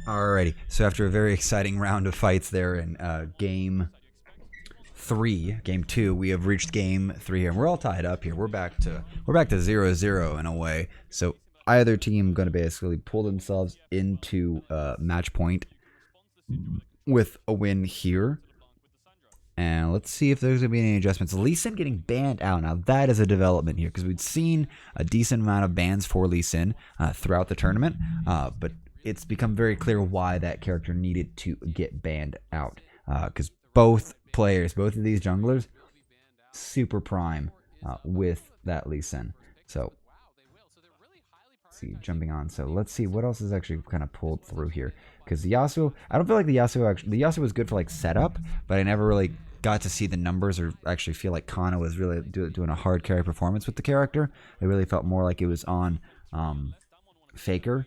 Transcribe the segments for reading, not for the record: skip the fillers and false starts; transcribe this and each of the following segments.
Alrighty, so after a very exciting round of fights there in game 2, we have reached game 3 here, and we're all tied up here. We're back to 0-0 in a way. So either team going to basically pull themselves into match point with a win here. And let's see if there's going to be any adjustments. Lee Sin getting banned out. Now, that is a development here because we'd seen a decent amount of bans for Lee Sin throughout the tournament. But it's become very clear why that character needed to get banned out. Because both of these junglers, super prime with that Lee Sin. So, let's see, jumping on. So, let's see what else is actually kind of pulled through here. Because the Yasuo, I don't feel like the Yasuo was good for like setup, but I never really got to see the numbers or actually feel like Kana was really doing a hard carry performance with the character. It really felt more like it was on Faker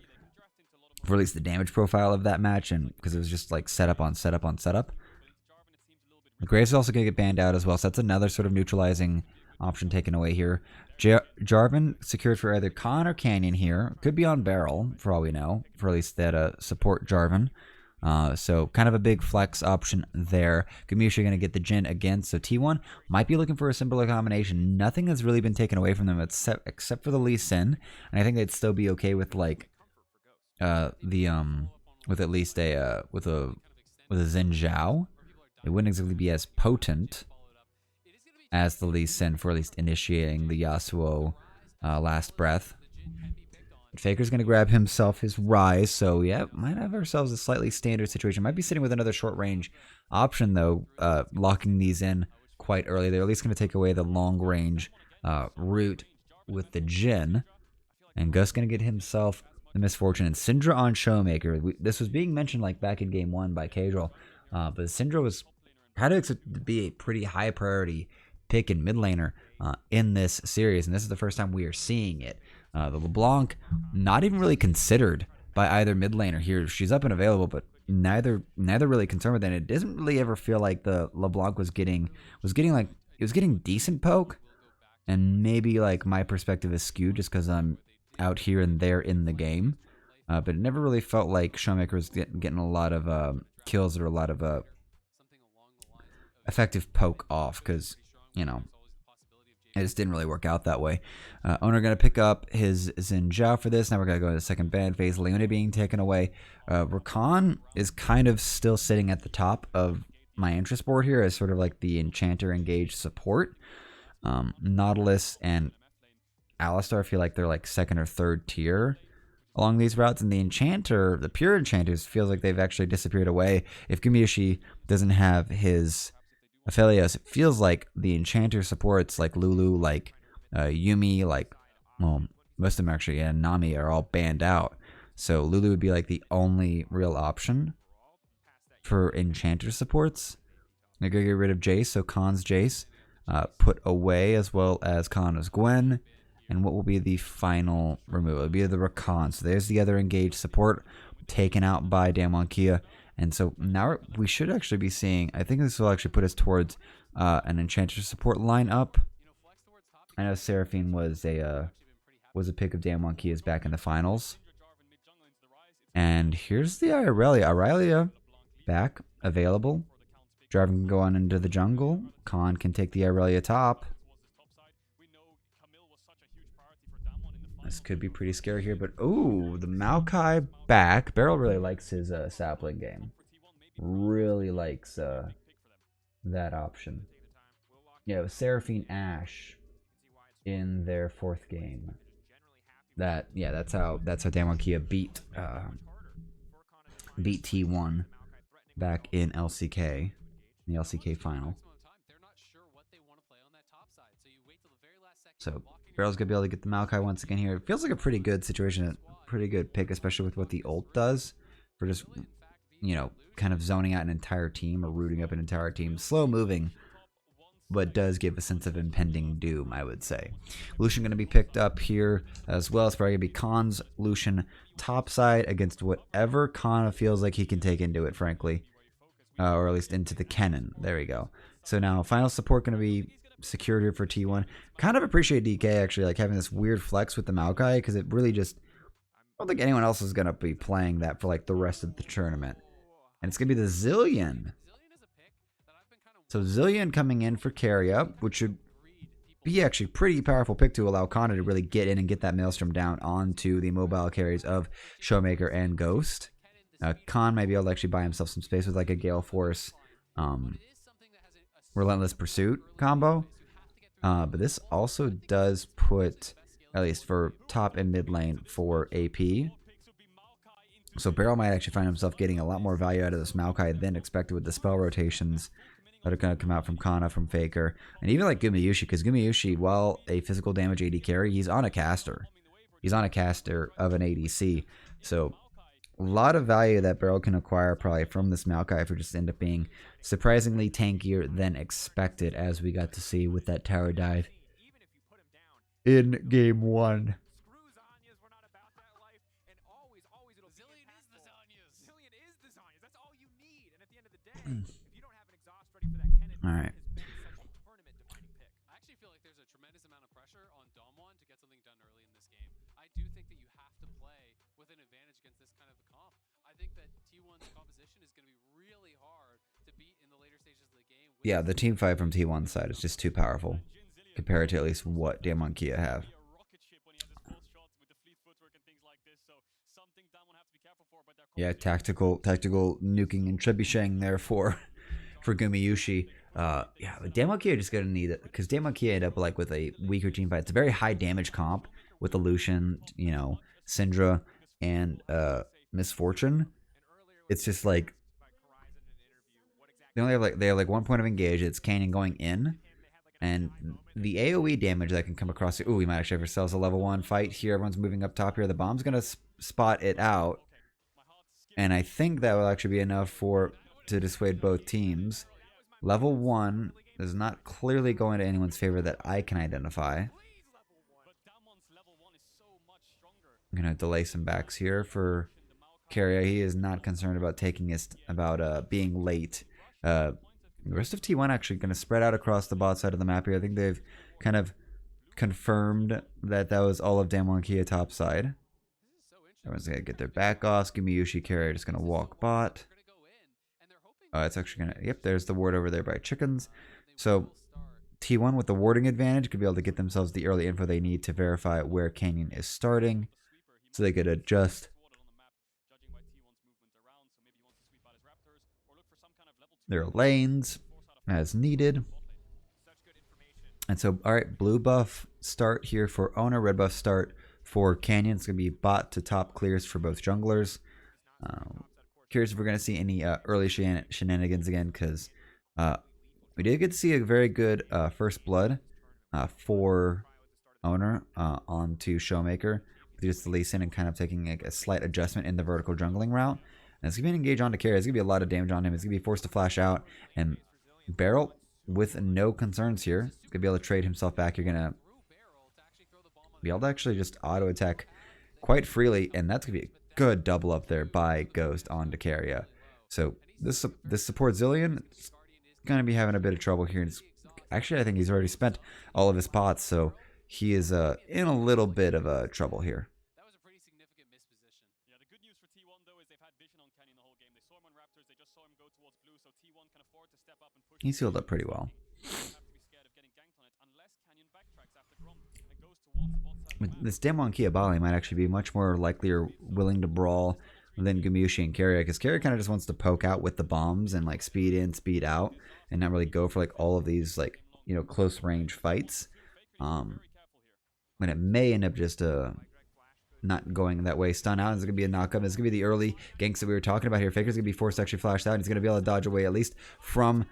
for at least the damage profile of that match, and because it was just like setup on setup on setup. Graves is also going to get banned out as well, so that's another sort of neutralizing option taken away here. Jarvan secured for either Khan or Canyon here. Could be on Barrel, for all we know, for at least that support Jarvan. So kind of a big flex option there. Gamish are going to get the Jhin again, so T1 might be looking for a similar combination. Nothing has really been taken away from them except for the Lee Sin, and I think they'd still be okay with like with at least a Xin Zhao. It wouldn't exactly be as potent as the Lee Sin for at least initiating the Yasuo last breath. Faker's going to grab himself his Rise, so yeah, might have ourselves a slightly standard situation. Might be sitting with another short range option though, locking these in quite early. They're at least going to take away the long range route with the Jhin, and Gus going to get himself the Misfortune. And Syndra on Showmaker. This was being mentioned like back in game 1 by Casual, but Syndra had to be a pretty high priority pick in mid laner in this series, and this is the first time we are seeing it. The LeBlanc not even really considered by either mid laner here. She's up and available, but neither really concerned with it. And it doesn't really ever feel like the LeBlanc was getting decent poke, and maybe like my perspective is skewed just because I'm out here and there in the game. But it never really felt like Showmaker was getting a lot of kills or a lot of effective poke off, because you know it just didn't really work out that way. Owner going to pick up his Xin Zhao for this. Now we're going to go into the second ban phase. Leona being taken away. Rakan is kind of still sitting at the top of my interest board here as sort of like the Enchanter engaged support. Nautilus and Alistar, I feel like they're like second or third tier along these routes. And the Enchanter, the pure Enchanters, feels like they've actually disappeared away. If Gumiyoshi doesn't have his Aphelios, it feels like the Enchanter supports like Lulu, like Yumi, like, well, most of them actually, and Nami are all banned out. So Lulu would be like the only real option for Enchanter supports. They're going to get rid of Jace, so Khan's Jace put away, as well as Khan's Gwen. And what will be the final removal? It'll be the Rakan. So there's the other engaged support taken out by Damwon. And so now we should actually be seeing, I think this will actually put us towards an Enchanter support lineup. I know Seraphine was a pick of Damwon back in the finals. And here's the Irelia. Irelia back, available. Jarvan can go on into the jungle. Khan can take the Irelia top. This could be pretty scary here, but ooh, the Maokai back. Beryl really likes his sapling game. Really likes that option. Yeah, it was Seraphine Ashe in their 4th game. That's how Damwon beat T1 back in LCK, in the LCK final. So Barrel's going to be able to get the Maokai once again here. It feels like a pretty good situation, a pretty good pick, especially with what the ult does for just, you know, kind of zoning out an entire team or rooting up an entire team. Slow moving, but does give a sense of impending doom, I would say. Lucian going to be picked up here as well. It's probably going to be Khan's Lucian topside against whatever Khan feels like he can take into it, frankly. Or at least into the Kennen. There we go. So now final support going to be secured here for T1. Kind of appreciate DK actually like having this weird flex with the Maokai, because it really just don't think anyone else is going to be playing that for like the rest of the tournament. And it's going to be the Zillion. So Zillion coming in for carry up, which should be actually pretty powerful pick to allow Kana to really get in and get that Maelstrom down onto the mobile carries of Showmaker and Ghost. Khan might be able to actually buy himself some space with like a Gale Force Relentless Pursuit combo. But this also does put, at least for top and mid lane, for AP. So Beryl might actually find himself getting a lot more value out of this Maokai than expected with the spell rotations that are going to come out from Kana, from Faker, and even like Gumayushi, because Gumayushi, while a physical damage AD carry, he's on a caster. He's on a caster of an ADC. So a lot of value that Beryl can acquire probably from this Maokai if it just end up being surprisingly tankier than expected, as we got to see with that tower dive in game 1. All right. I actually feel like there's a tremendous amount of pressure on Dom1 to get something done early in this game. I do think that you have to play with an advantage against this kind of a comp. I think that T1's composition is going to be really hard to beat in the later stages of the game. Yeah, the team fight from T1's side is just too powerful compared to at least what Damwon Kia have. Yeah, tactical nuking and trebucheting there for Gumayushi. Yeah, but Damwon Kia just gonna need it because Damwon Kia ended up like with a weaker team fight. It's a very high damage comp with the Lucian, you know, Syndra, and Misfortune. It's just like they have like 1 point of engage. It's Canyon going in, and the AOE damage that can come across. Ooh, we might actually have ourselves a level 1 fight here. Everyone's moving up top here. The bomb's gonna spot it out, and I think that will actually be enough to dissuade both teams. Level 1 is not clearly going to anyone's favor that I can identify. I'm going to delay some backs here for Carrier. He is not concerned about being late. The rest of T1 actually going to spread out across the bot side of the map here. I think they've kind of confirmed that was all of Damwon Kia top side. Everyone's going to get their back off. Gumayushi Carrier just going to walk bot. It's actually going to... Yep, there's the ward over there by Chickens. So T1 with the warding advantage could be able to get themselves the early info they need to verify where Canyon is starting, so they could adjust their lanes as needed. And so, all right, blue buff start here for Owner, red buff start for Canyon. It's going to be bot to top clears for both junglers. Curious if we're going to see any early shenanigans again, because we did get to see a very good first blood for Owner onto Showmaker, with just the Lee Sin and kind of taking a slight adjustment in the vertical jungling route. And it's going to be an engage onto carry. It's going to be a lot of damage on him. It's going to be forced to flash out. And Beryl, with no concerns here, is going to be able to trade himself back. You're going to be able to actually just auto attack quite freely, and that's going to be a good double up there by Ghost onto Carrier. So this support Zillion is going to be having a bit of trouble here. Actually, I think he's already spent all of his pots, so he is in a little bit of trouble here. That was a pretty significant misposition. Yeah, the good news for T1 though is they've had vision on Canyon the whole game. They saw him on Raptors, they just saw him go towards blue, so T1 can afford to step up and push. He's healed up pretty well. This Damwon Kia Bali might actually be much more likely or willing to brawl than Gumayushi and Carrier, because Carrier kind of just wants to poke out with the bombs and like speed in, speed out, and not really go for like all of these like, you know, close range fights. When it may end up just not going that way. Stun out. It's going to be a knockup. It's going to be the early ganks that we were talking about here. Faker's going to be forced to actually flash out. He's going to be able to dodge away at least from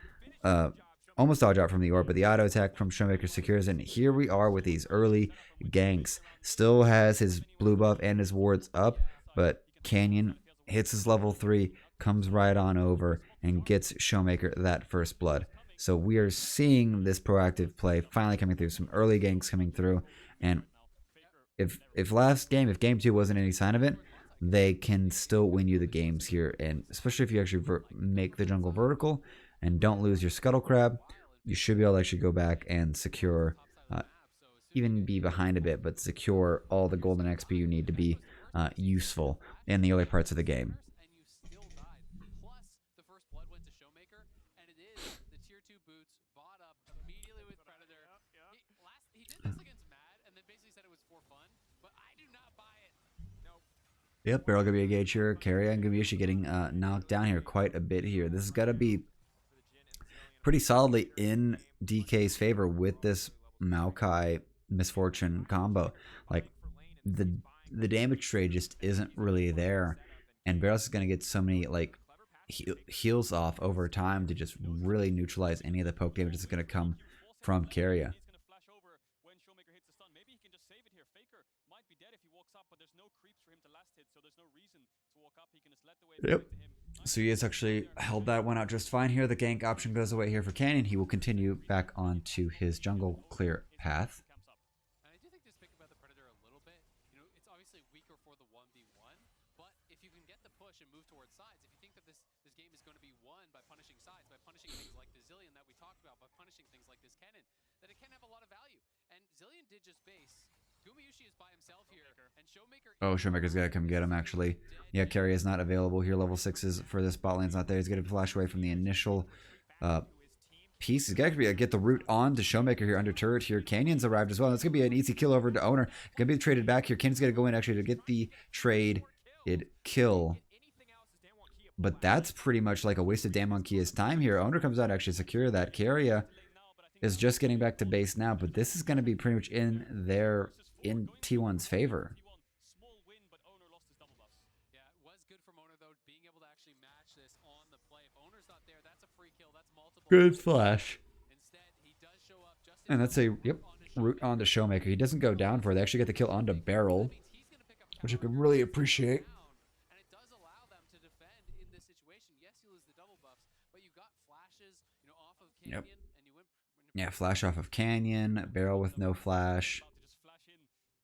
almost dodge out from the orb, but the auto attack from Showmaker secures. And here we are with these early ganks. Still has his blue buff and his wards up, but Canyon hits his level 3, comes right on over, and gets Showmaker that first blood. So we are seeing this proactive play finally coming through. Some early ganks coming through, and if game 2 wasn't any sign of it, they can still win you the games here. And especially if you actually make the jungle vertical and don't lose your Scuttle Crab, you should be able to actually go back and secure, even be behind a bit, but secure all the golden XP you need to be useful in the early parts of the game. And you still died. Plus, the first blood went to Showmaker, and it is the tier 2 boots bought up immediately with Predator. He did this against Mad, and then basically said it was for fun, but I do not buy it. Yep, Barrel gonna be a gauge here. Carry and Gamiushi getting knocked down here quite a bit here. This is gonna be pretty solidly in DK's favor with this Maokai Misfortune combo. Like the damage trade just isn't really there, and Barrels is gonna get so many like heals off over time to just really neutralize any of the poke damage that's gonna come from Carrier. Yep. So he has actually held that one out just fine here. The gank option goes away here for Canyon. He will continue back onto his jungle clear path. And I do think just think about the Predator a little bit. You know, it's obviously weaker for the 1v1, but if you can get the push and move towards sides, if you think that this game is going to be won by punishing sides, by punishing things like the Zillion that we talked about, by punishing things like this cannon, then it can have a lot of value. And Zillion did just base. Gumayushi is by himself here, and Showmaker... Oh, Showmaker's got to come get him, actually. Yeah, Carry is not available here. Level 6s for this bot lane's not there. He's going to flash away from the initial piece. He's got to get the root on to Showmaker here under turret here. Canyon's arrived as well. That's going to be an easy kill over to Owner. Going to be traded back here. Canyon's going to go in, actually, to get the trade. Kill. But that's pretty much like a waste of Damon Kia's time here. Owner comes out to actually secure that. Carrier is just getting back to base now, but this is going to be pretty much in T1's favor. Yeah, it was good from Owner, though, being able to actually match this on the play. If Owner's not there, that's a free kill. That's multiple. Good flash. Instead, he does show up just and that's a root onto Showmaker. He doesn't go down for it. They actually get the kill onto Barrel, which I can really appreciate. And it does allow them to defend in this situation. Yes, you lose the double buffs, but you got flashes, you know, off of Canyon, and you went. Yeah, flash off of Canyon. Barrel with no flash.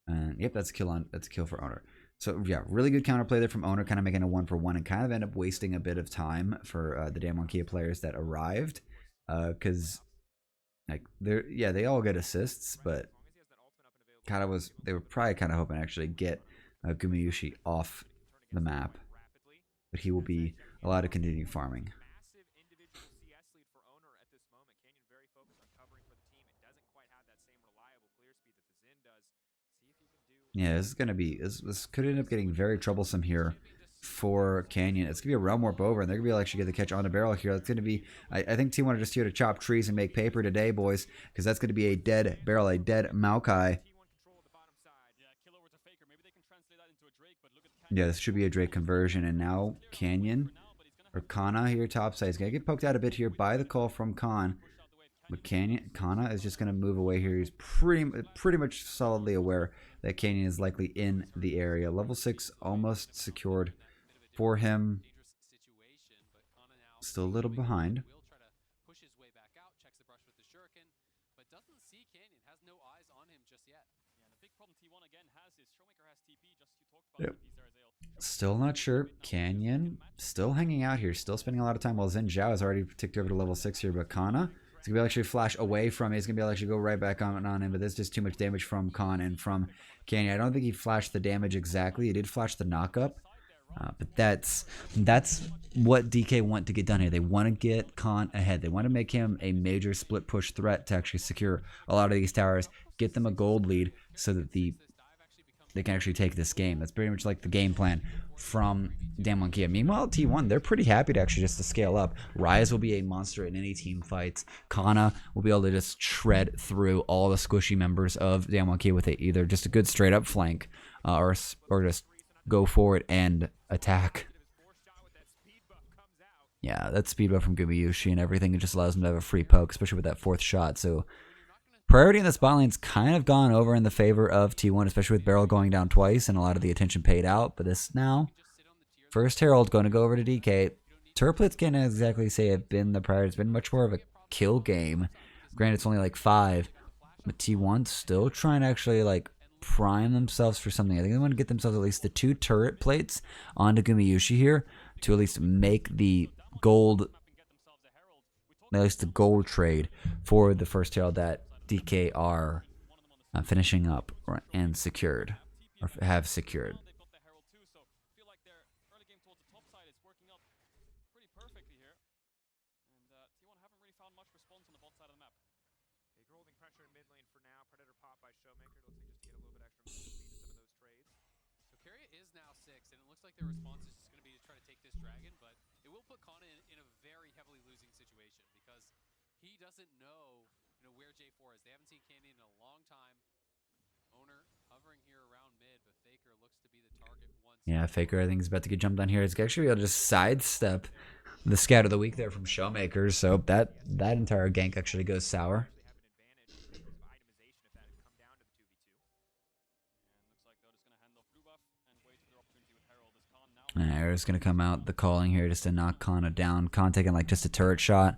And yep, that's a kill for Owner. So yeah, really good counterplay there from Owner, kind of making a 1-for-1 and kind of end up wasting a bit of time for the Damwon Kia players that arrived, because like they all get assists, but they were probably kind of hoping to actually get Gumayushi off the map, but he will be allowed to continue farming. Yeah, this could end up getting very troublesome here for Canyon. It's gonna be a realm warp over, and they're gonna be able to actually get the catch on the Barrel here. That's gonna be, I think T1 are just here to chop trees and make paper today, boys, because that's gonna be a dead Barrel, a dead Maokai. Yeah, this should be a Drake conversion, and now Canyon or Kana here topside. He's gonna get poked out a bit here by the call from Khan. But Kana is just going to move away here. He's pretty much solidly aware that Canyon is likely in the area. Level 6 almost secured for him. Still a little behind. Yep. Still not sure. Canyon still hanging out here. Still spending a lot of time while Zen Zhao has already ticked over to level 6 here. But Kana... He's going to be able to actually flash away from it. He's going to be able to actually go right back on him, but there's just too much damage from Khan and from Canyon. I don't think he flashed the damage exactly. He did flash the knockup, but that's what DK want to get done here. They want to get Khan ahead. They want to make him a major split push threat to actually secure a lot of these towers, get them a gold lead so that they can actually take this game. That's pretty much like the game plan from Damwon Kia. Meanwhile, T1, they're pretty happy to actually just to scale up. Ryze will be a monster in any team fights. Kana will be able to just shred through all the squishy members of Damwon Kia with either just a good straight up flank or just go forward and attack. Yeah, that speed buff from Gumayushi and everything, it just allows him to have a free poke, especially with that 4th shot. So priority in this bot lane's kind of gone over in the favor of T1, especially with Barrel going down twice and a lot of the attention paid out. But this now, first Herald going to go over to DK. Turplets can't exactly say have been the priority. It's been much more of a kill game. Granted, it's only like 5, but T1 still trying to actually like prime themselves for something. I think they want to get themselves at least the 2 turret plates onto Gumayushi here to at least make the gold, at least the gold trade for the first Herald that DK are finishing up and secured, or have secured. like their early game towards the top side is working out pretty perfectly here. And T1 haven't really found much response on the bot side of the map. Faker holding pressure in mid lane for now. Predator pop by Showmaker. Looks like just to get a little bit extra movement speed to some of those trades. So Carrier is now 6, and it looks like their response is just going to be to try to take this dragon, but it will put Kana in a very heavily losing situation because he doesn't know, where J4 is. They haven't seen Canyon in a long time. Owner hovering here around mid, but Faker looks to be the target once. Yeah, Faker I think is about to get jumped on here. It's actually able to just sidestep the scout of the week there from Showmakers, so that entire gank actually goes sour. They have an advantage because of itemization if that had come down to the 2v2. And looks like they're just going to hand off blue buff and wait for their opportunity with Herald as Khan now. Arrow's gonna come out the calling here just to knock Kana down. Khan taking like just a turret shot,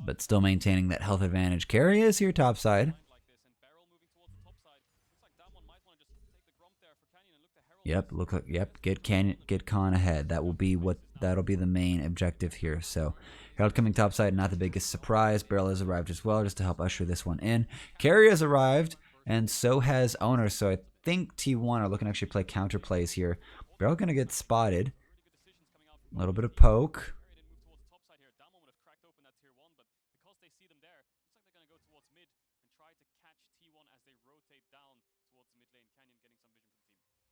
but still maintaining that health advantage. Carry is here top side. Like this, and Beryl moving towards the top side. Looks like Damwon might want to just take the Grump there for Canyon and look to Herald. Yep, get Khan ahead. That'll be the main objective here. So Herald coming top side, not the biggest surprise. Beryl has arrived as well, just to help usher this one in. Carry has arrived, and so has Owner. So I think T1 are looking to actually play counter plays here. Beryl gonna get spotted. A little bit of poke. Carrier didn't move towards the top side here. Damwon would have cracked open that tier 1, but because they see them there, looks like they're going to go towards mid and try to catch T1 as they rotate down towards the mid lane. Canyon getting some vision from the team.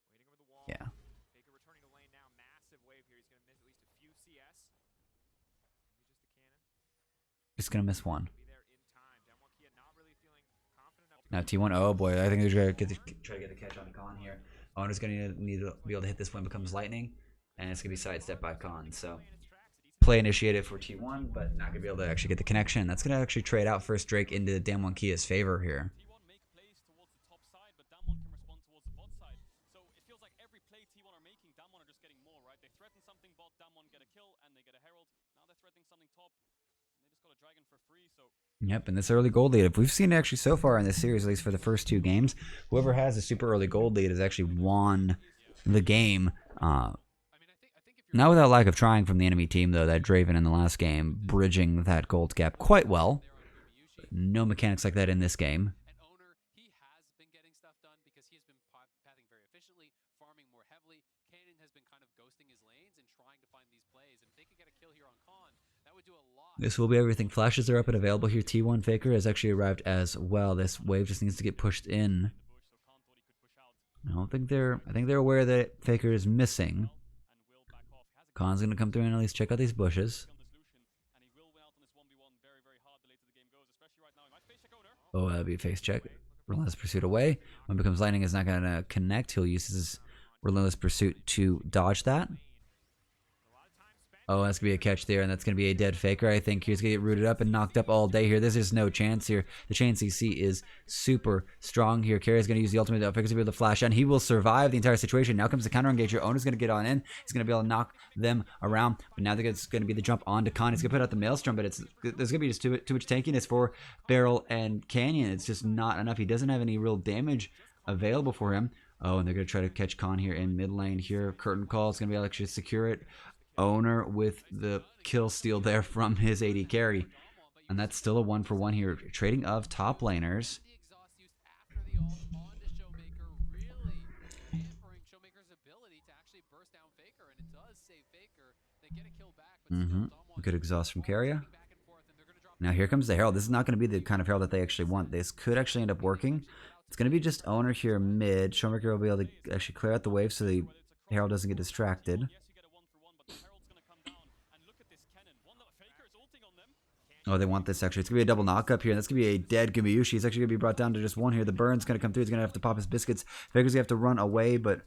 Waiting over the wall. Yeah. Faker returning to lane now. Massive wave here. He's going to miss at least a few CS. Maybe just the cannon. Just gonna miss one. Be there in time. Damwon Kia not really feeling confident enough to Now T1, oh boy, I think they're gonna try to get the catch on Khan here. Owner's gonna need to be able to hit this when it becomes lightning, and it's gonna be sidestepped by Khan. So play initiated for T1, but not gonna be able to actually get the connection. That's gonna actually trade out first Drake into Damwon Kia's favor here. T1 make plays towards the top side, but Damwon can respond towards the bot side. So it feels like every play T1 are making, Damwon are just getting more, right? They threaten something bot, Damwon get a kill, and they get a Herald. Now they're threatening something top, and they just got a dragon for free, so... Yep, and this early gold lead, if we've seen actually so far in this series, at least for the first 2 games, whoever has a super early gold lead has actually won the game. I think if you're Not without lack of trying from the enemy team, though. That Draven in the last game, bridging that gold gap quite well. there on Yuyushi, No mechanics like that in this game. and Owner, he has been getting stuff done because he has been pathing very efficiently, farming more heavily. Canyon has been kind of ghosting his lanes and trying to find these plays, and if they could get a kill here on Khan, that would do a lot. This will be everything. Flashes are up and available here. T1 Faker has actually arrived as well. This wave just needs to get pushed in. in the bush, so Khan thought he could push out. I don't think I think they're aware that Faker is missing. And will back off. He has a Khan's gonna come through and at least check out these bushes. on this Lucian, and he will win out on this 1v1 very, very hard the later the game goes, especially right now. He might face check Owner. Oh, that'd be a face check. Relentless Pursuit away. When it becomes lightning, is not gonna connect. He'll use his Relentless Pursuit to dodge that. Oh, that's going to be a catch there, and that's going to be a dead Faker. I think he's going to get rooted up and knocked up all day here. There's just no chance here. The chain CC is super strong here. Carrier's going to use the ultimate. Faker's going to be able to flash, and he will survive the entire situation. Now comes the counter engager. Owner's going to get on in. He's going to be able to knock them around, but now there's going to be the jump onto Khan. He's going to put out the Maelstrom, but there's going to be just too much tankiness for Beryl and Canyon. It's just not enough. He doesn't have any real damage available for him. Oh, and they're going to try to catch Khan here in mid lane here. Curtain call is going to be able to actually secure it. Owner with the kill steal there from his AD carry. And that's still a 1-for-1 here. Trading of top laners. The exhaust use after the ult onto Showmaker, really hampering Showmaker's ability to actually burst down Faker, and it does save Faker. They get a kill back, but still Damwon Good exhaust from Carrier. back and forth, and they're gonna drop Now here comes the Herald. This is not going to be the kind of Herald that they actually want. This could actually end up working. It's going to be just Owner here mid. Showmaker will be able to actually clear out the wave so the Herald doesn't get distracted. Yes, you get a 1-for-1, but the Herald's gonna come down and look at this cannon. One that Faker is ulting on them. Oh, they want this actually. It's going to be a double knock up here, and that's going to be a dead Gumayushi. He's actually going to be brought down to just one here. The burn's going to come through. He's going to have to pop his biscuits. Faker's going to have to run away, but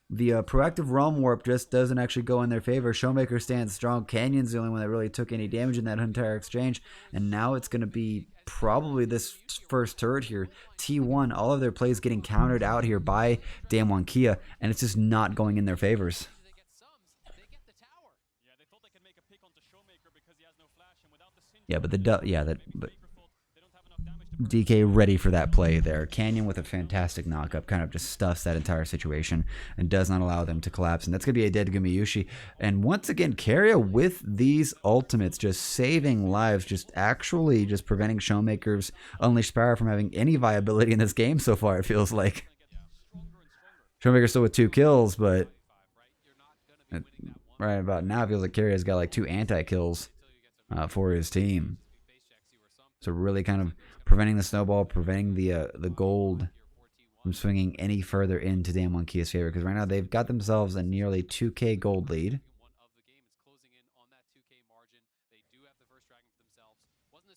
the proactive Realm Warp just doesn't actually go in their favor. Showmaker stands strong. Canyon's the only one that really took any damage in that entire exchange, and now it's going to be probably this first turret here. T1, all of their plays getting countered out here by Damwon Kia, and it's just not going in their favors. they get sums, they get the tower. Yeah, they thought they could make a pick onto Showmaker because he has no flash, and without the Synth, Yeah, but but Faker thought they don't have enough damage to burst. DK ready for that play there. Canyon with a fantastic knockup kind of just stuffs that entire situation and does not allow them to collapse. And that's going to be a dead Gumayushi. And once again, Carrier with these ultimates just saving lives, just actually just preventing Showmaker's Unleashed Power from having any viability in this game so far, it feels like. Stronger and stronger. Showmaker still with 2 kills, but Right about now, it feels like Carry has got like 2 anti-kills for his team. So really kind of preventing the snowball, preventing the gold from swinging any further into Damwon Kia's favor. Because right now they've got themselves a nearly 2K gold lead.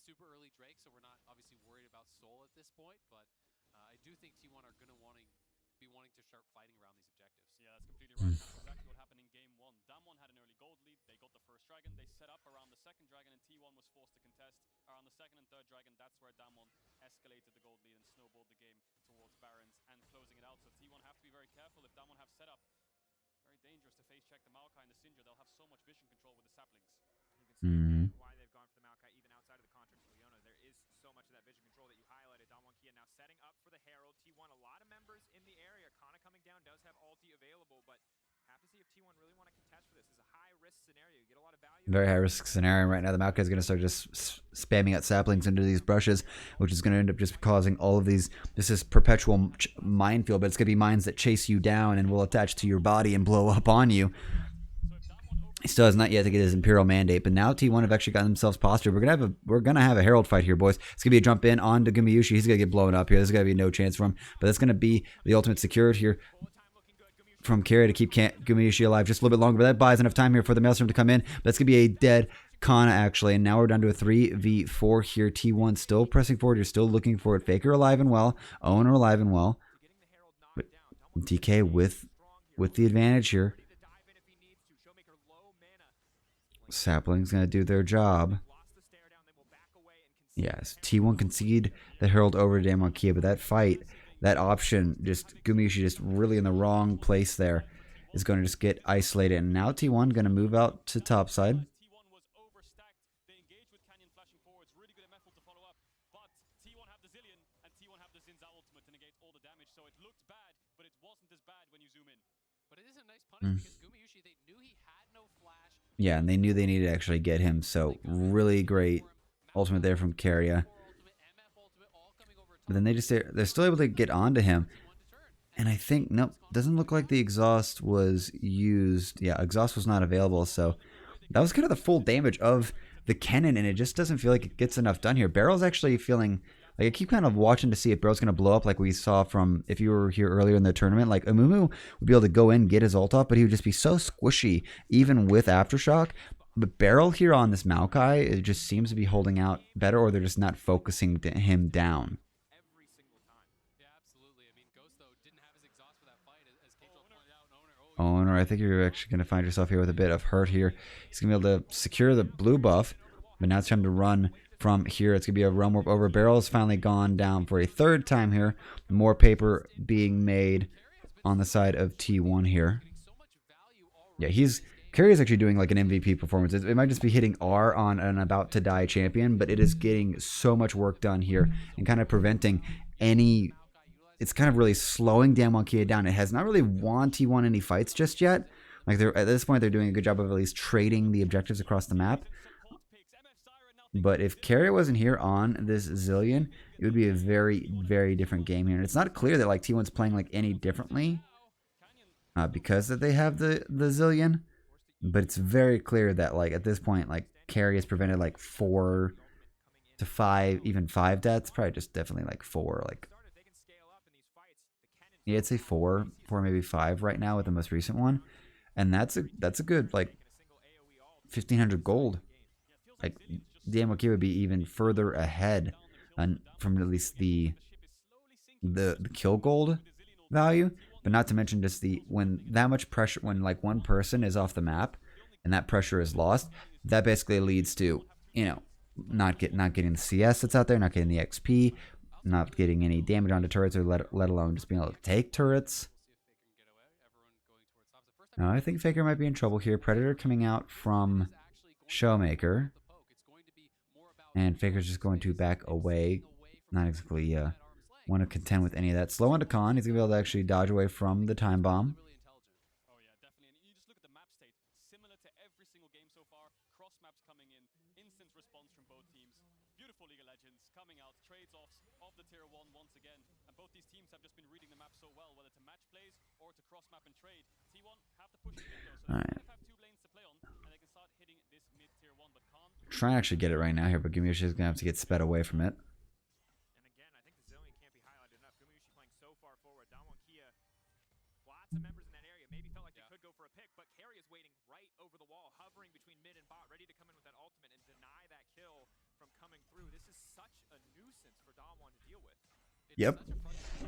Super early Drake, so we're not obviously worried about Soul at this point, but I do think T1 are going to be wanting to start fighting around these objectives. Yeah, that's completely right. That's exactly what happened in game 1. Damwon had an early gold lead. They got the first dragon. They set up around the second dragon, and T1 was forced to contest around the second and third dragon. That's where Damwon escalated the gold lead and snowballed the game towards Barons and closing it out. So T1 have to be very careful if Damwon have set up. Very dangerous to face check the Maokai and the Syndra. They'll have so much vision control with the saplings. You can see why they've gone for the Maokai even outside of the contract for Leona. There is so much of that vision control that you highlighted. Damwon Kia now setting up for the Herald. T1, a lot of members in the area. Kana coming down, does have ulti available, but have to see if T1 really want to contest for this. It's a high-risk scenario. You get a lot of value. Very high-risk scenario right now. The Maokai is going to start just spamming out saplings into these brushes, which is going to end up just causing all of these. This is perpetual minefield, but it's going to be mines that chase you down and will attach to your body and blow up on you. He still has not yet to get his Imperial Mandate, but now T1 have actually gotten themselves postured. We're gonna have a Herald fight here, boys. It's gonna be a jump in onto Gumayushi. He's gonna get blown up here. There's gonna be no chance for him, but that's gonna be the ultimate secured here from Carry to keep Gumayushi alive just a little bit longer. But that buys enough time here for the Maelstrom to come in. But that's gonna be a dead Kana actually, and now we're down to a 3v4 here. T1 still pressing forward. You're still looking for it. Faker alive and well. Owner alive and well. But DK with the advantage here. Sapling's going to do their job. Yes, T1 concede the Herald over to Damwon Kia, but that fight, that option, just Gumayushi just really in the wrong place there, is going to just get isolated. And now T1 going to move out to topside. T1 was overstacked. They engaged with Canyon flashing forwards. Really good effort to follow up. But T1 have the Zillion, and T1 have the Zinza ultimate to negate all the damage. So it looked bad, but it wasn't as bad when you zoom in. But it is a nice punish because Gumayushi, they knew he had no flash. Yeah, and they knew they needed to actually get him. So really great ultimate there from Carrier. But then they're still able to get onto him. And I think, nope, doesn't look like the exhaust was used. Yeah, exhaust was not available. So that was kind of the full damage of the cannon, and it just doesn't feel like it gets enough done here. Barrel's actually feeling like I keep kind of watching to see if Barrel's going to blow up like we saw from if you were here earlier in the tournament. Like Amumu would be able to go in, get his ult off, but he would just be so squishy even with Aftershock. But Barrel here on this Maokai, it just seems to be holding out better, or they're just not focusing him down. Every single time. Yeah, absolutely. I mean, Ghost, though, didn't have his exhaust for that fight, as K-Troll pointed out. Owner, I think you're actually going to find yourself here with a bit of hurt here. He's going to be able to secure the blue buff, but now it's time to run from here. It's going to be a run warp over. Barrel's finally gone down for a third time here. More paper being made on the side of T1 here. Yeah, Carry is actually doing like an MVP performance. It might just be hitting R on an about to die champion, but it is getting so much work done here and kind of preventing any. It's kind of really slowing Damwon Kia down. It has not really won T1 any fights just yet. Like at this point, they're doing a good job of at least trading the objectives across the map. But if Carrier wasn't here on this Zillion, it would be a very, very different game here. And it's not clear that like T1's playing like any differently because that they have the Zillion. But it's very clear that like at this point, like Carrier has prevented like 4 to 5, even 5 deaths. Probably just definitely like 4. Like yeah, I'd say 4, maybe 5 right now with the most recent one, and that's a good like 1,500 gold. Like Damwon Kia would be even further ahead from at least the kill gold value, but not to mention just when that much pressure, when like one person is off the map and that pressure is lost, that basically leads to, you know, not getting the CS that's out there, not getting the XP, not getting any damage onto turrets, or let alone just being able to take turrets. Now I think Faker might be in trouble here. Predator coming out from Showmaker. And Faker's just going to back away. Not exactly want to contend with any of that. Slow onto Khan. He's going to be able to actually dodge away from the time bomb. Oh yeah, definitely. And you just look at the map state. Similar to every single game so far. Cross maps coming in. Instant response from both teams. Beautiful League of Legends coming out. Trades-offs of the Tier 1 once again. And both these teams have just been reading the map so well, whether to match plays or to cross map and trade. T1 have to push it in though. So All right. Have 2 lanes to play on, and they can start hitting this mid tier 1, but can't. Trying to actually get it right now here, but Gumyushi is gonna have to get sped away from it. And again, I think the Zillion can't be highlighted enough. Gumyushi playing so far forward. Damwon Kia, lots of members in that area. Maybe felt like they could go for a pick, but Carry is waiting right over the wall, hovering between mid and bot, ready to come in with that ultimate and deny that kill from coming through. This is such a nuisance for Damwon to deal with. Yep.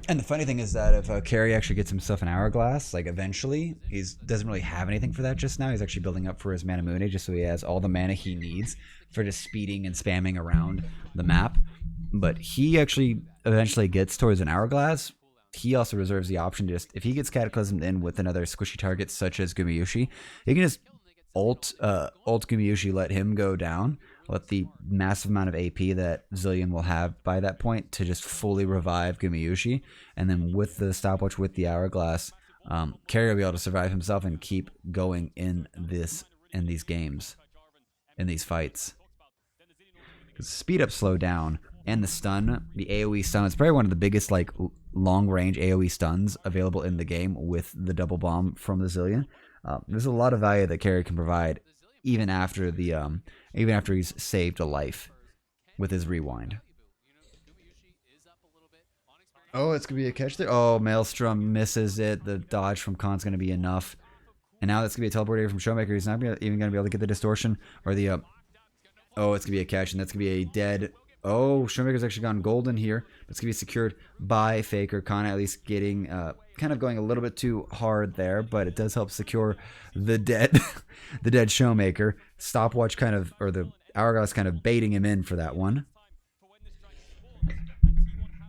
And the funny thing is that if Carry actually gets himself an hourglass, like eventually, he doesn't really have anything for that just now. He's actually building up for his Mana Mune just so he has all the mana he needs for just speeding and spamming around the map. But he actually eventually gets towards an hourglass. He also reserves the option to just, if he gets Cataclysmed in with another squishy target such as Gumyushi, he can just ult Gumyushi, let him go down, let the massive amount of AP that Zillion will have by that point to just fully revive Gumyushi, and then with the stopwatch, with the hourglass, Carry will be able to survive himself and keep going in these games, in these fights. Because speed up, slow down, and the stun, the AoE stun, it's probably one of the biggest like long range AoE stuns available in the game with the double bomb from the Zillion. There's a lot of value that Carry can provide even after he's saved a life with his rewind. Oh, it's gonna be a catch there. Oh, Maelstrom misses it. The dodge from Khan's gonna be enough, and now that's gonna be a teleport here from Showmaker. He's not even gonna be able to get the distortion or the. Oh, it's gonna be a catch, and that's gonna be a dead. Oh, Showmaker's actually gone golden here, but it's gonna be secured by Faker. Khan at least getting kind of going a little bit too hard there, but it does help secure the dead the dead Showmaker. Stopwatch kind of, or the hourglass kind of baiting him in for that one.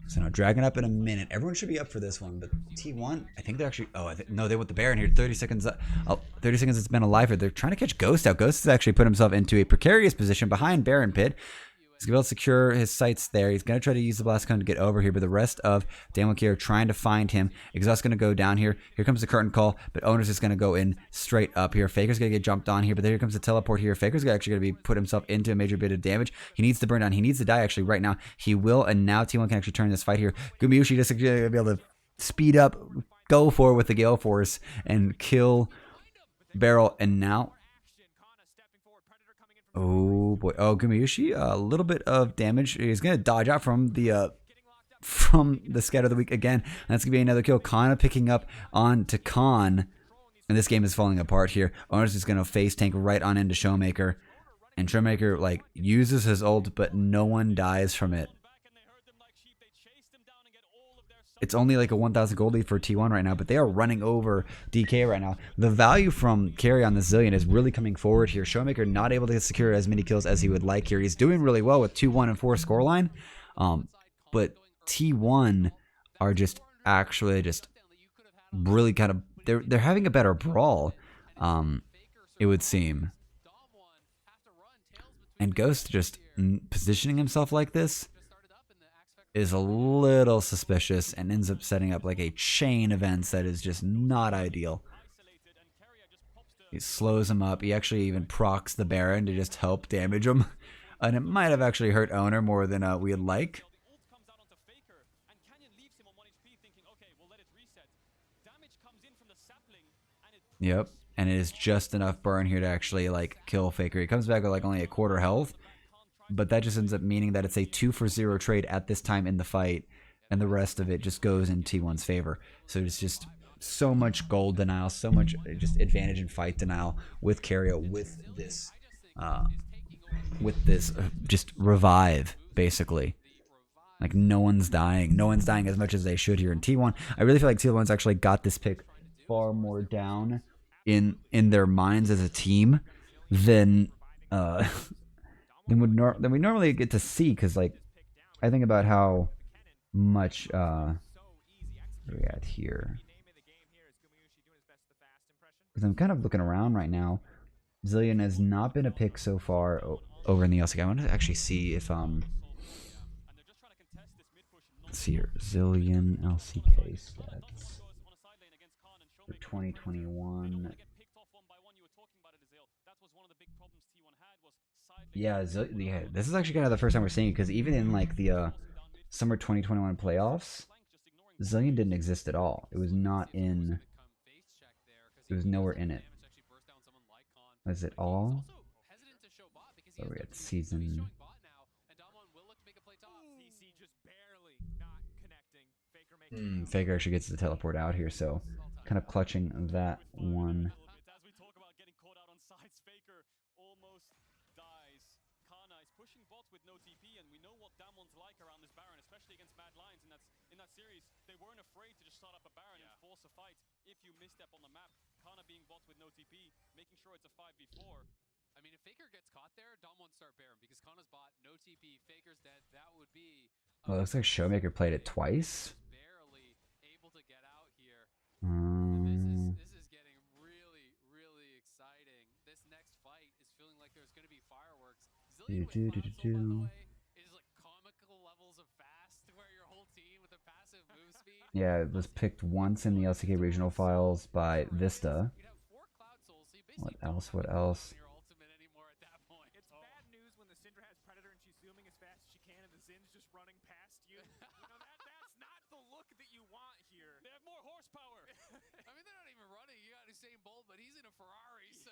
So now Dragon up in a minute. Everyone should be up for this one, but T1, I think they're actually. Oh, no, they want the Baron here. 30 seconds. 30 seconds. It's been alive here. They're trying to catch Ghost out. Ghost has actually put himself into a precarious position behind Baron Pit. He's going to be able to secure his sights there. He's going to try to use the Blast Cone to get over here, but the rest of Damwon Kia are trying to find him. Exhaust's going to go down here. Here comes the curtain call, but Owner's just going to go in straight up here. Faker's going to get jumped on here, but here comes the teleport here. Faker's actually going to be put himself into a major bit of damage. He needs to burn down. He needs to die actually right now. He will, and now T1 can actually turn this fight here. Gumyushi just going to be able to speed up, go for it with the Gale Force, and kill Barrel, and now... Oh boy! Oh, Gumyushi, a little bit of damage. He's gonna dodge out from the scatter of the week again. And that's gonna be another kill. Kana picking up on to Khan, and this game is falling apart here. Owner's just gonna face tank right on into Showmaker, and Showmaker like uses his ult, but no one dies from it. It's only like a 1,000 gold lead for T1 right now, but they are running over DK right now. The value from Carry on the Zillion is really coming forward here. Showmaker not able to secure as many kills as he would like here. He's doing really well with 2-1 and 4 scoreline, but T1 are just actually just really kind of they're having a better brawl, it would seem. And Ghost just positioning himself like this is a little suspicious and ends up setting up like a chain events that is just not ideal. He slows him up. He actually even procs the Baron to just help damage him. And it might have actually hurt Owner more than we'd like. Yep. And it is just enough burn here to actually like kill Faker. He comes back with like only a quarter health. But that just ends up meaning that it's a 2-for-0 trade at this time in the fight, and the rest of it just goes in T1's favor. So it's just so much gold denial, so much just advantage in fight denial with Carrio, with this just revive, basically. Like no one's dying. No one's dying as much as they should here in T1. I really feel like T1's actually got this pick far more down in their minds as a team than... than we normally get to see, because like I think about how much where are we at here, because I'm kind of looking around right now. Zillion has not been a pick so far over in the LCK. I want to actually see if let's see here, Zillion LCK stats for 2021. Yeah, this is actually kind of the first time we're seeing it, because even in like the summer 2021 playoffs, Zillion didn't exist at all. It was not in. It was nowhere in it. Is it But he's all? also hesitant to show bot because he Where has are we no at TP, so he's season? showing bot now, and Damwon will look to make a play top. CC just barely not connecting. Faker making it out. Faker actually gets to teleport out here, so kind of clutching that one. As we talk about getting caught out on sides, Faker almost dies. Kana is pushing bot with no TP, and we know what Damon's like around this Baron, especially against Mad Lions. In that series, they weren't afraid to just start up a Baron and force a fight if you misstep on the map. Kana being bot with no TP, making sure it's a 5v4. I mean, if Faker gets caught there, Damwon start Baron because Kana's bot, no TP, Faker's dead. That would be. Well, it looks like Showmaker played it twice. Barely able to get out here. Um, This is getting really, really exciting. This next fight is feeling like there's going to be fireworks. Zillion with Cloud Soul, by the way, is like comical levels of fast, where your whole team with a passive move speed. yeah, it was picked once in the LCK regional files by Vista. You'd have 4 Cloud Souls, so you What basically else? don't What have to else? on your ultimate anymore at that point. It's bad news when the Syndra has Predator and she's zooming as fast as she can and the Zin's just running past you. That's not the look that you want here. They have more horsepower. I mean, they're not even running. You got Usain Bolt, but he's in a Ferrari, so.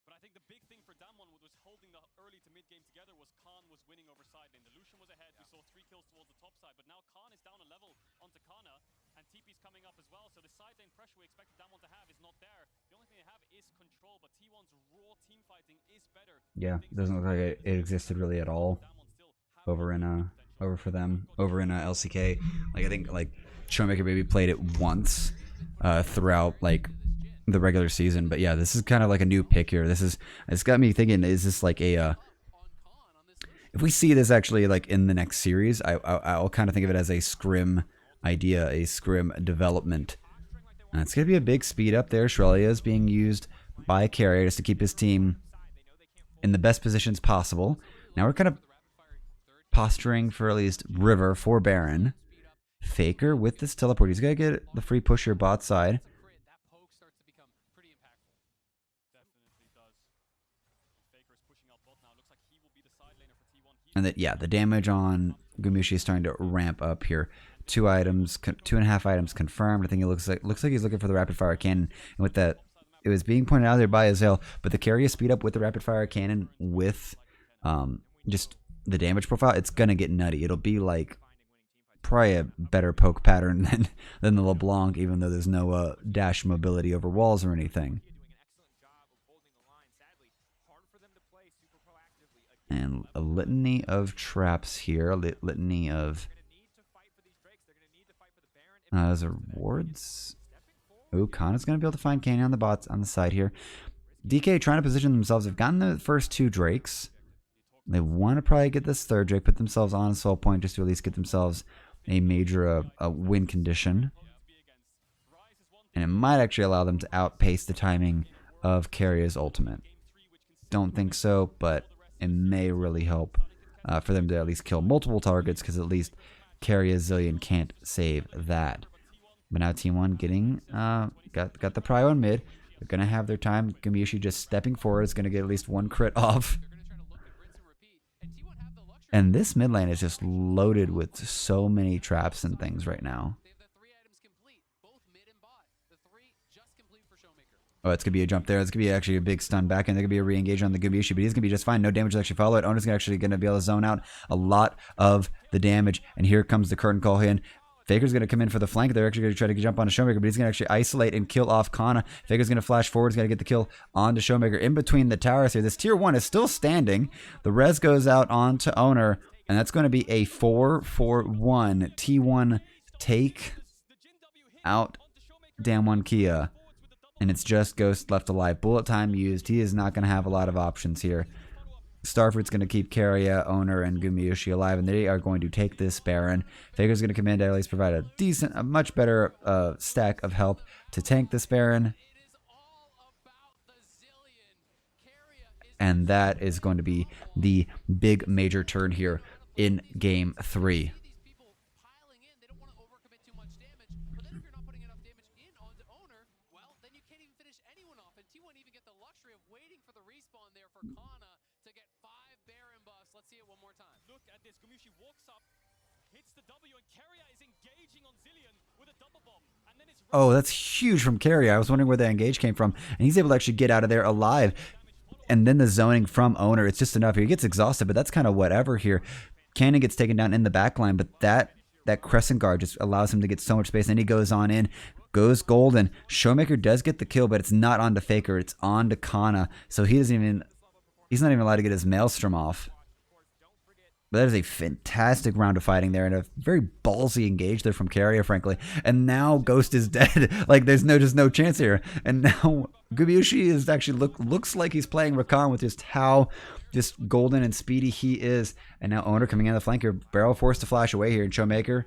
But I think the big thing for Damwon was holding the early to mid game together was Khan was winning over side lane. The Lucian was ahead. We saw 3 kills towards the top side, but now Khan is down a level onto Kana, and TP's coming up as well. So the side lane pressure we expected Damwon to have is not there. The only thing they have is control, but T1's raw team fighting is better. Yeah, doesn't look like it existed really at all over in over for them over in LCK. Like I think like Showmaker maybe played it once throughout like the regular season, but yeah, this is kind of like a new pick here. It's got me thinking: is this like a if we see this actually like in the next series, I'll kind of think of it as a scrim idea, a scrim development. And it's gonna be a big speed up there. Shrelia is being used by Carrier just to keep his team in the best positions possible. Now we're kind of posturing for at least River for Baron. Faker with this teleport. He's going to get the free push here bot side. That poke starts to become pretty impactful. Definitely does. Faker is pushing out bot now. Looks like he will be the side laner for T1. And that, yeah, the damage on Gumushi is starting to ramp up here. 2 items, 2.5 items confirmed. I think it looks like he's looking for the rapid fire cannon. And with that, it was being pointed out there by Azael, but the carry speed up with the rapid fire cannon with just the damage profile, it's gonna get nutty. It'll be like probably a better poke pattern than the LeBlanc, even though there's no dash mobility over walls or anything. And a litany of traps here, a litany of those are wards. Oh, Kana's gonna be able to find Canyon on the bots on the side here. DK trying to position themselves. They've gotten the first 2 Drakes. They want to probably get this 3rd Drake, put themselves on a soul point just to at least get themselves a major win condition. And it might actually allow them to outpace the timing of Carrier's ultimate. Don't think so, but it may really help for them to at least kill multiple targets, because at least Carrier's Zillion can't save that. But now T1 getting got the prio on mid. They're gonna have their time. Gumushi just stepping forward is gonna get at least 1 crit off. And this mid lane is just loaded with so many traps and things right now. They have the 3 items complete, both mid and bot. The 3 just complete for Showmaker. Oh, it's gonna be a jump there. It's gonna be actually a big stun back, and they're gonna be a re-engage on the Gumushi, but he's gonna be just fine. No damage will actually follow it. Ona's actually gonna be able to zone out a lot of the damage. And here comes the curtain call in. Faker's going to come in for the flank. They're actually going to try to jump onto Showmaker, but he's going to actually isolate and kill off Kana. Faker's going to flash forward. He's going to get the kill onto Showmaker in between the towers here. This tier 1 is still standing. The res goes out onto Owner, and that's going to be a 4-4-1. T1 take out Damwon Kia, and it's just Ghost left alive. Bullet time used. He is not going to have a lot of options here. Starfruit's going to keep Carrier, Owner, and Gumushi alive, and they are going to take this Baron. Faker's going to come in to at least provide a much better stack of help to tank this Baron. And that is going to be the big major turn here in Game 3. Look at this. Gumushi walks up, hits the W, and Keria is engaging on Zillion with a double bomb. And then it's Oh, that's huge from Carry. I was wondering where the engage came from. And he's able to actually get out of there alive. And then the zoning from Owner, it's just enough here. He gets exhausted, but that's kind of whatever here. Cannon gets taken down in the back line, but that crescent guard just allows him to get so much space. And then he goes on in, goes golden. Showmaker does get the kill, but it's not onto Faker. It's onto Kana. So he's not even allowed to get his Maelstrom off. But that is a fantastic round of fighting there, and a very ballsy engage there from Carrier, frankly. And now Ghost is dead. Like, there's just no chance here. And now Gumayusi is actually looks like he's playing Rakan with just how just golden and speedy he is. And now Owner coming in the flanker, Barrel forced to flash away here, and Showmaker,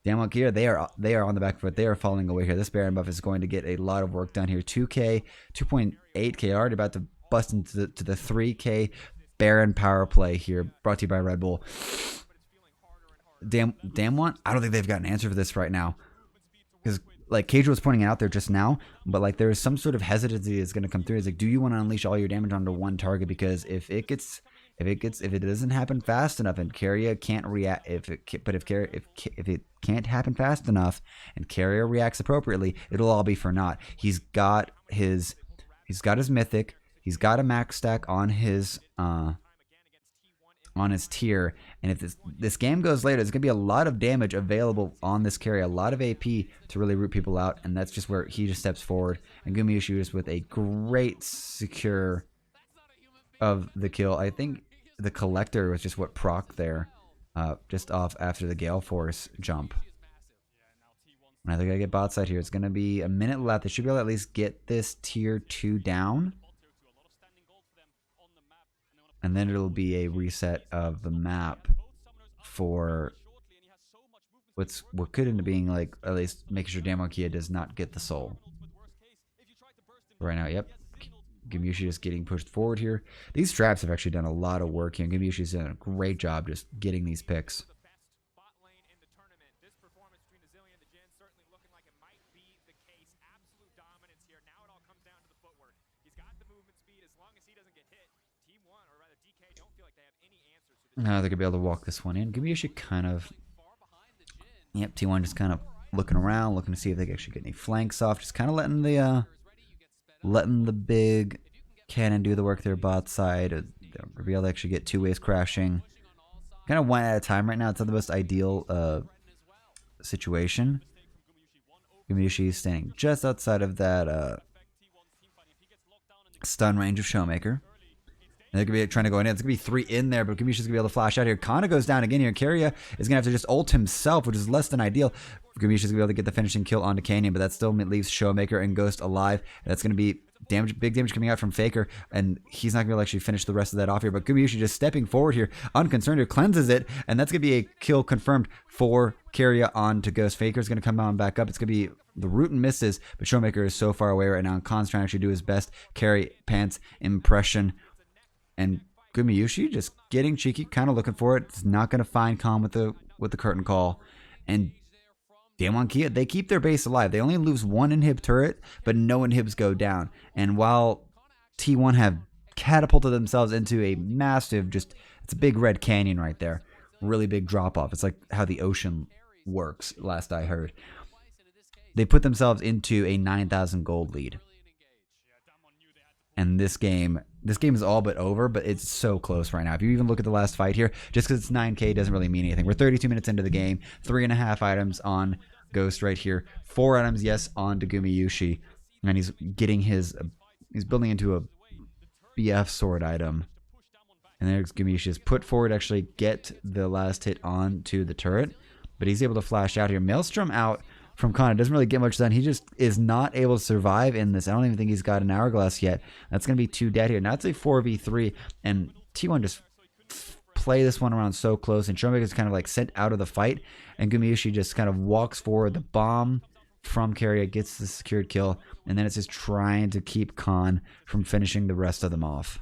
Damwon Kia, they are on the back foot. They are falling away here. This Baron buff is going to get a lot of work done here. 2K, 2.8K already about to bust into the 3K Baron power play here, brought to you by Red Bull. Damwon, I don't think they've got an answer for this right now, because like Cage was pointing out there just now, but like there's some sort of hesitancy that's going to come through. It's like, do you want to unleash all your damage onto one target? Because if it doesn't happen fast enough and Carrier can't react, if it can't happen fast enough and Carrier reacts appropriately, it'll all be for naught. He's got his mythic. He's got a max stack on his tier, and if this game goes later, there's gonna be a lot of damage available on this carry, a lot of AP to really root people out, and that's just where he just steps forward. And Gumayusi is with a great secure of the kill. I think the collector was just what proc there, just off after the Gale Force jump. And I think I get bot side here. It's gonna be a minute left. They should be able to at least get this tier 2 down. And then it'll be a reset of the map for what could end up being like at least making sure Damwon Kia does not get the soul. Right now, yep. Gumayusi just getting pushed forward here. These traps have actually done a lot of work here. Gumayushi's done a great job just getting these picks. Now they're going to be able to walk this one in. Gumayusi kind of... Yep, T1 just kind of looking around, looking to see if they can actually get any flanks off. Just kind of letting the big cannon do the work there bot side. They're going to be able to actually get two waves crashing. Kind of one at a time right now. It's not the most ideal situation. Gumayusi is standing just outside of that stun range of Showmaker. And they're going to be trying to go in. It's going to be 3 in there, but Gumayushi's going to be able to flash out here. Kana goes down again here. Carrier is going to have to just ult himself, which is less than ideal. Gumayushi's going to be able to get the finishing kill onto Canyon, but that still leaves Showmaker and Ghost alive. And that's going to be big damage coming out from Faker, and he's not going to be able to actually finish the rest of that off here. But Gumayusi just stepping forward here, unconcerned here, cleanses it, and that's going to be a kill confirmed for Carrier onto Ghost. Faker's going to come on back up. It's going to be the root and misses, but Showmaker is so far away right now, and Khan's trying to actually do his best carry pants impression. And Gumayusi just getting cheeky, kind of looking for it. It's not going to find Khan with the curtain call. And Damwon Kia, they keep their base alive. They only lose 1 inhib turret, but no inhibs go down. And while T1 have catapulted themselves into a massive, it's a big red canyon right there. Really big drop off. It's like how the ocean works, last I heard. They put themselves into a 9,000 gold lead. And this game is all but over, but it's so close right now. If you even look at the last fight here, just because it's 9K doesn't really mean anything. We're 32 minutes into the game. 3.5 items on Ghost right here. 4 items, yes, on to Gumayusi. And he's building into a BF sword item. And there's Gumayusi just put forward, actually get the last hit onto the turret. But he's able to flash out here. Maelstrom out from Kana doesn't really get much done. He just is not able to survive in this. I don't even think he's got an hourglass yet. That's going to be 2 dead here. Now it's a 4v3, and T1 just play this one around so close, and Showmaker is kind of like sent out of the fight, and Gumayusi just kind of walks forward. The bomb from Carrier gets the secured kill, and then it's just trying to keep Khan from finishing the rest of them off.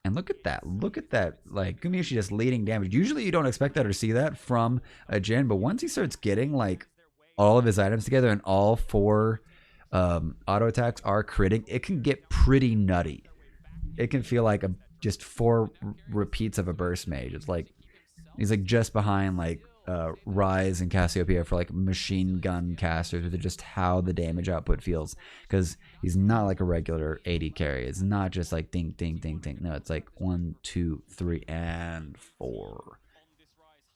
And look at that, like, Gumayusi just leading damage. Usually you don't expect that or see that from a Jhin, but once he starts getting, like, all of his items together and all 4 auto attacks are critting, it can get pretty nutty. It can feel like just 4 repeats of a burst mage. It's like he's like just behind like Rise and Cassiopeia for like machine gun casters with just how the damage output feels, because he's not like a regular AD carry. It's not just like ding ding ding ding. No, it's like 1, 2, 3, and 4.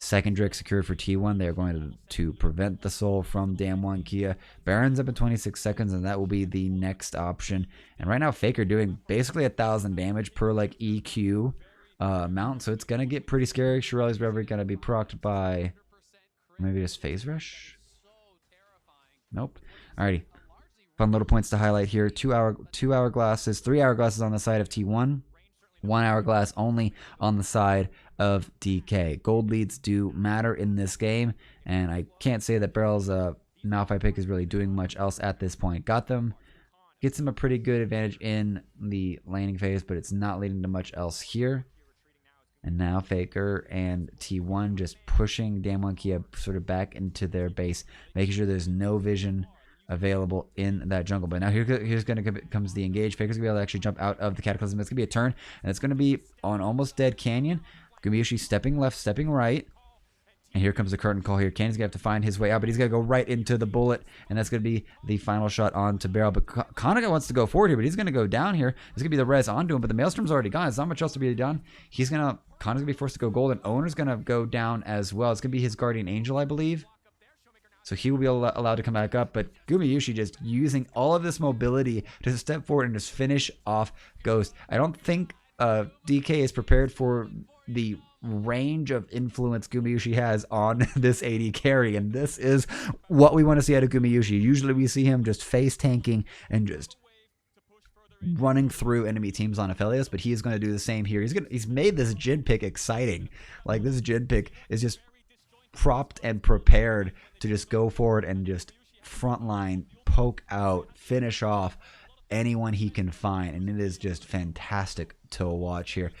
Second Drake secured for T1. They're going to prevent the soul from Damwon Kia. Baron's up in 26 seconds, and that will be the next option. And right now, Faker doing basically 1,000 damage per like EQ mount, so it's gonna get pretty scary. Shirelli's Reverie gonna be procced by maybe just Phase Rush. Nope. Alrighty. Fun little points to highlight here. 2 hourglasses, 3 hourglasses on the side of T1. 1 hourglass only on the side of DK. Gold leads do matter in this game, and I can't say that Barrel's Malphite pick is really doing much else at this point. Gets him a pretty good advantage in the laning phase, but it's not leading to much else here. And now Faker and T1 just pushing Damwon Kia sort of back into their base, making sure there's no vision available in that jungle. But now here's going to comes the engage. Faker's going to be able to actually jump out of the Cataclysm. It's going to be a turn, and it's going to be on almost dead Canyon. Gumayushi stepping left, stepping right. And here comes the curtain call here. Canyon's going to have to find his way out, but he's going to go right into the bullet, and that's going to be the final shot onto Barrel. But Konaga wants to go forward here, but he's going to go down here. There's going to be the res onto him, but the Maelstrom's already gone. There's not much else to be done. Konaga's going to be forced to go gold, and Owner's going to go down as well. It's going to be his Guardian Angel, I believe. So he will be allowed to come back up, but Gumayushi just using all of this mobility to step forward and just finish off Ghost. I don't think DK is prepared for the range of influence Gumayushi has on this AD carry, and this is what we want to see out of Gumayushi. Usually we see him just face tanking and just running through enemy teams on Aphelios, but he is going to do the same here. He's made this Jin pick exciting. Like, this Jin pick is just propped and prepared to just go forward and just frontline, poke out, finish off anyone he can find, and it is just fantastic to watch here.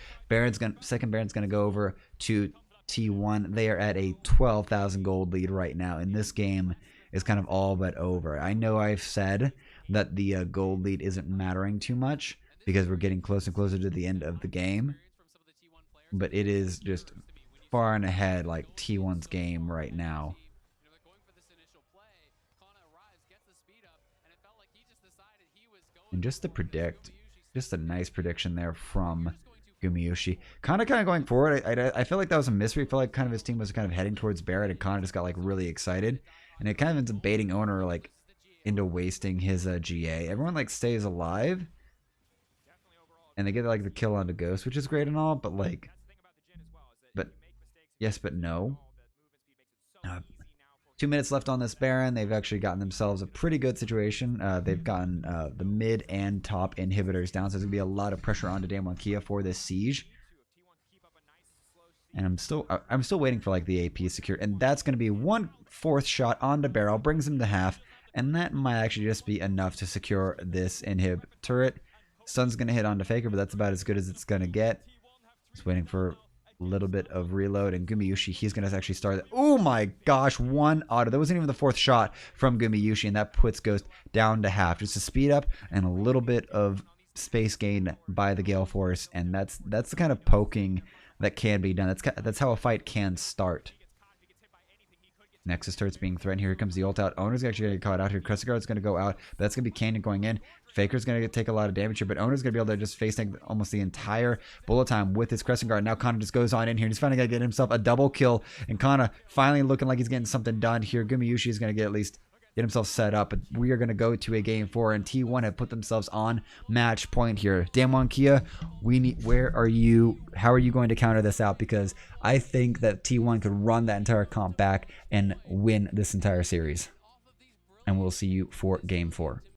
Second Baron's gonna go over to T1. They are at a 12,000 gold lead right now, and this game is kind of all but over. I know I've said that the gold lead isn't mattering too much because we're getting closer and closer to the end of the game, but it is just far and ahead like T1's game right now. And just to predict, just a nice prediction there from Gumayushi. Kind of going forward, I feel like that was a mystery. I feel like kind of his team was kind of heading towards Barrett, and Kana just got like really excited, and it kind of ends up baiting Owner like into wasting his GA. Everyone like stays alive, and they get like the kill onto Ghost, which is great and all, but like, yes, but no. 2 minutes left on this Baron. They've actually gotten themselves a pretty good situation. They've gotten the mid and top inhibitors down, so there's going to be a lot of pressure onto Damwon Kia for this siege. And I'm still waiting for like the AP secure, and that's going to be 1/4 shot onto Barrel, brings him to half, and that might actually just be enough to secure this inhib turret. Sun's going to hit onto Faker, but that's about as good as it's going to get. Just waiting for a little bit of reload, and Gumayushi, he's going to actually start. Oh my gosh, 1 auto. That wasn't even the 4th shot from Gumayushi, and that puts Ghost down to half. Just a speed up and a little bit of space gain by the Gale Force, and that's the kind of poking that can be done. That's how a fight can start. Nexus turret's being threatened. Here comes the ult out. Owner's actually going to get caught out here. Crescent Guard's going to go out, but that's going to be Canyon going in. Faker's going to take a lot of damage here, but Owner's going to be able to just face tank almost the entire bullet time with his Crescent Guard. Now Kana just goes on in here. He's finally going to get himself a double kill, and Kana finally looking like he's getting something done here. Gumayushi is going to get himself set up, but we are going to go to a game 4, and T1 have put themselves on match point here. Damwon Kia, where are you? How are you going to counter this out? Because I think that T1 could run that entire comp back and win this entire series. And we'll see you for game 4.